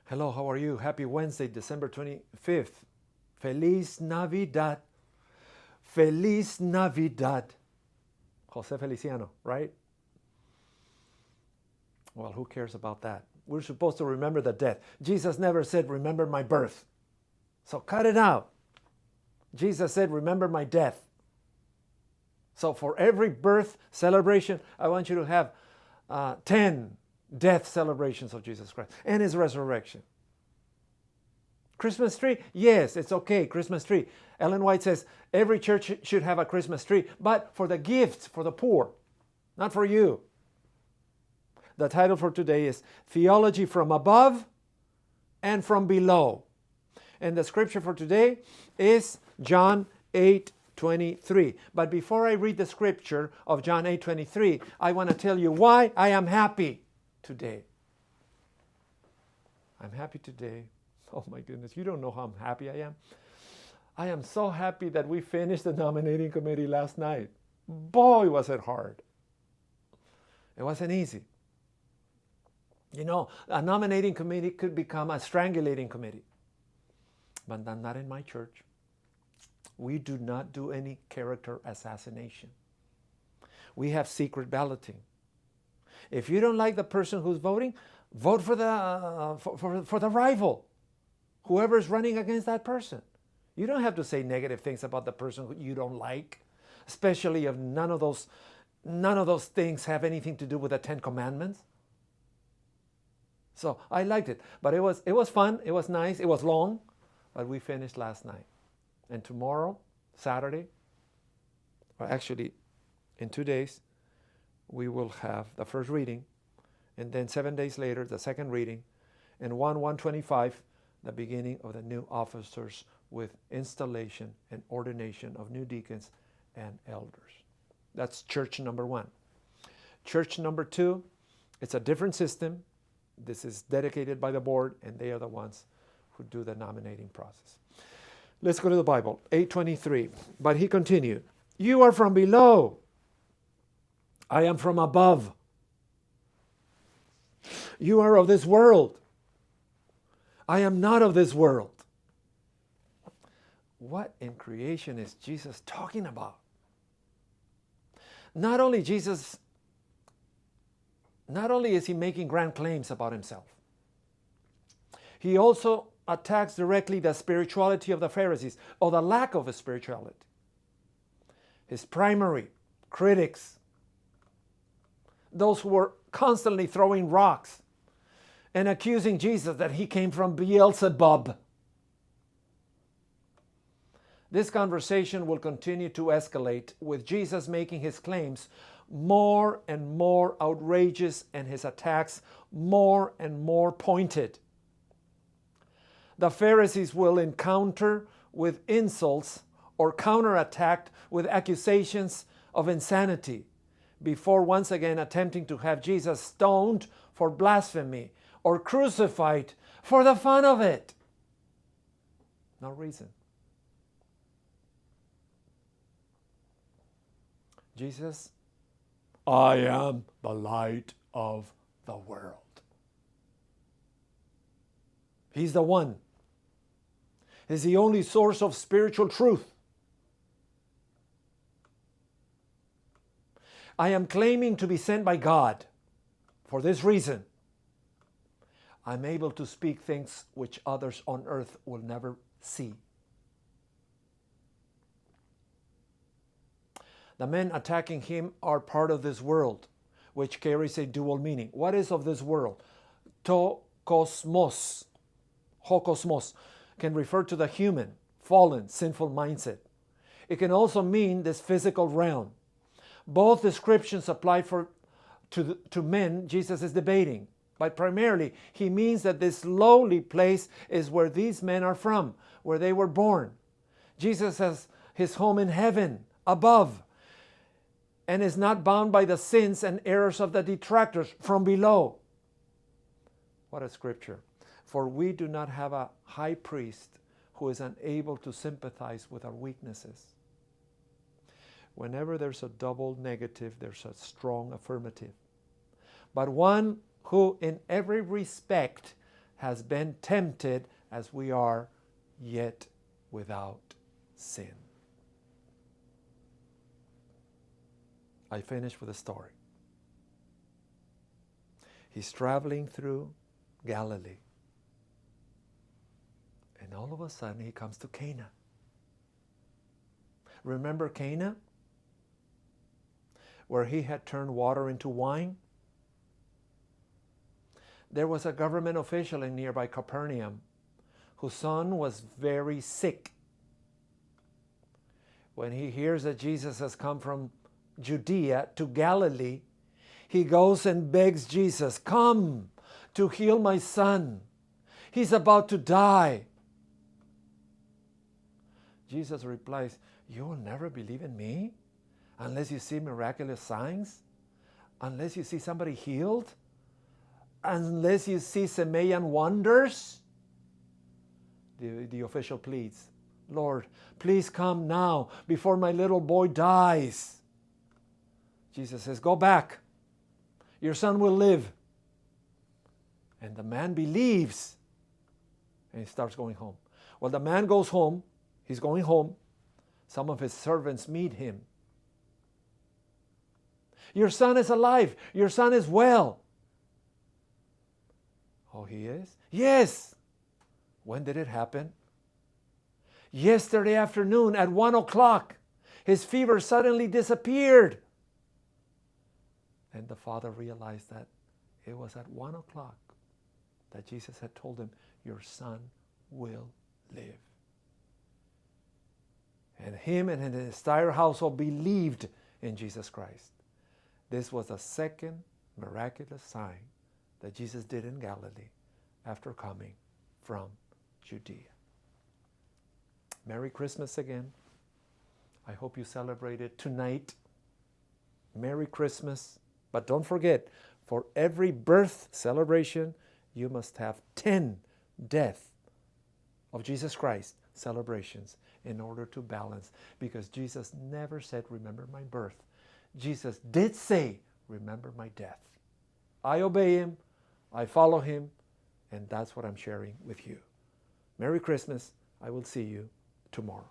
Hello, how are you? Happy Wednesday, December 25th. Feliz Navidad. Feliz Navidad. Jose Feliciano, right? Well, who cares about that? We're supposed to remember the death. Jesus never said, remember my birth. So cut it out. Jesus said, remember my death. So for every birth celebration, I want you to have 10 death celebrations of Jesus Christ and his resurrection. Christmas tree? Yes, it's okay, Christmas tree. Ellen White says every church should have a Christmas tree, but for the gifts, for the poor, not for you. The title for today is Theology from Above and from Below. And the scripture for today is John 8:23. But before I read the scripture of John 8:23, I want to tell you why I am happy today. I'm happy today. Oh my goodness, you don't know how happy I am. I am so happy that we finished the nominating committee last night. Boy, was it hard. It wasn't easy. You know, a nominating committee could become a strangulating committee. But not in my church. We do not do any character assassination. We have secret balloting. If you don't like the person who's voting, vote for the rival, whoever is running against that person. You don't have to say negative things about the person who you don't like, especially if none of those things have anything to do with the Ten Commandments. So I liked it, but it was fun. It was nice. It was long, but we finished last night. And tomorrow, Saturday, or actually in 2 days, we will have the first reading, and then 7 days later, the second reading, and 1/125, the beginning of the new officers with installation and ordination of new deacons and elders. That's church number 1. Church number 2, it's a different system. This is dedicated by the board, and they are the ones who do the nominating process. Let's go to the Bible, 8:23. But he continued, you are from below. I am from above. You are of this world. I am not of this world. What in creation is Jesus talking about? Not only is he making grand claims about himself, he also attacks directly the spirituality of the Pharisees, or the lack of a spirituality. His primary critics, those who were constantly throwing rocks and accusing Jesus that he came from Beelzebub. This conversation will continue to escalate, with Jesus making his claims more and more outrageous and his attacks more and more pointed. The Pharisees will encounter with insults or counterattacked with accusations of insanity, before once again attempting to have Jesus stoned for blasphemy or crucified for the fun of it. No reason. Jesus, I am the light of the world. He's the one. He's the only source of spiritual truth. I am claiming to be sent by God. For this reason, I'm able to speak things which others on earth will never see. The men attacking him are part of this world, which carries a dual meaning. What is of this world? To kosmos. Hokosmos can refer to the human, fallen, sinful mindset. It can also mean this physical realm. Both descriptions apply to men Jesus is debating, but primarily he means that this lowly place is where these men are from, where they were born. Jesus has his home in heaven, above, and is not bound by the sins and errors of the detractors from below. What a scripture. For we do not have a high priest who is unable to sympathize with our weaknesses. Whenever there's a double negative, there's a strong affirmative. But one who in every respect has been tempted as we are, yet without sin. I finish with a story. He's traveling through Galilee. And all of a sudden he comes to Cana. Remember Cana? Where he had turned water into wine? There was a government official in nearby Capernaum whose son was very sick. When he hears that Jesus has come from Judea to Galilee, he goes and begs Jesus, "Come to heal my son. He's about to die." Jesus replies, "You will never believe in me unless you see miraculous signs, unless you see somebody healed, unless you see Semayan wonders." The official pleads, "Lord, please come now before my little boy dies." Jesus says, "Go back. Your son will live." And the man believes and he starts going home. Well, the man goes home. He's going home. Some of his servants meet him. "Your son is alive. Your son is well." "Oh, he is?" "Yes." "When did it happen?" "Yesterday afternoon at 1 o'clock. His fever suddenly disappeared." And the father realized that it was at 1 o'clock that Jesus had told him, "Your son will live." And him and his entire household believed in Jesus Christ. This was the second miraculous sign that Jesus did in Galilee after coming from Judea. Merry Christmas again. I hope you celebrate it tonight. Merry Christmas. But don't forget, for every birth celebration, you must have 10 death of Jesus Christ celebrations in order to balance. Because Jesus never said, "Remember my birth." Jesus did say, "Remember my death." I obey him, I follow him, and that's what I'm sharing with you. Merry Christmas. I will see you tomorrow.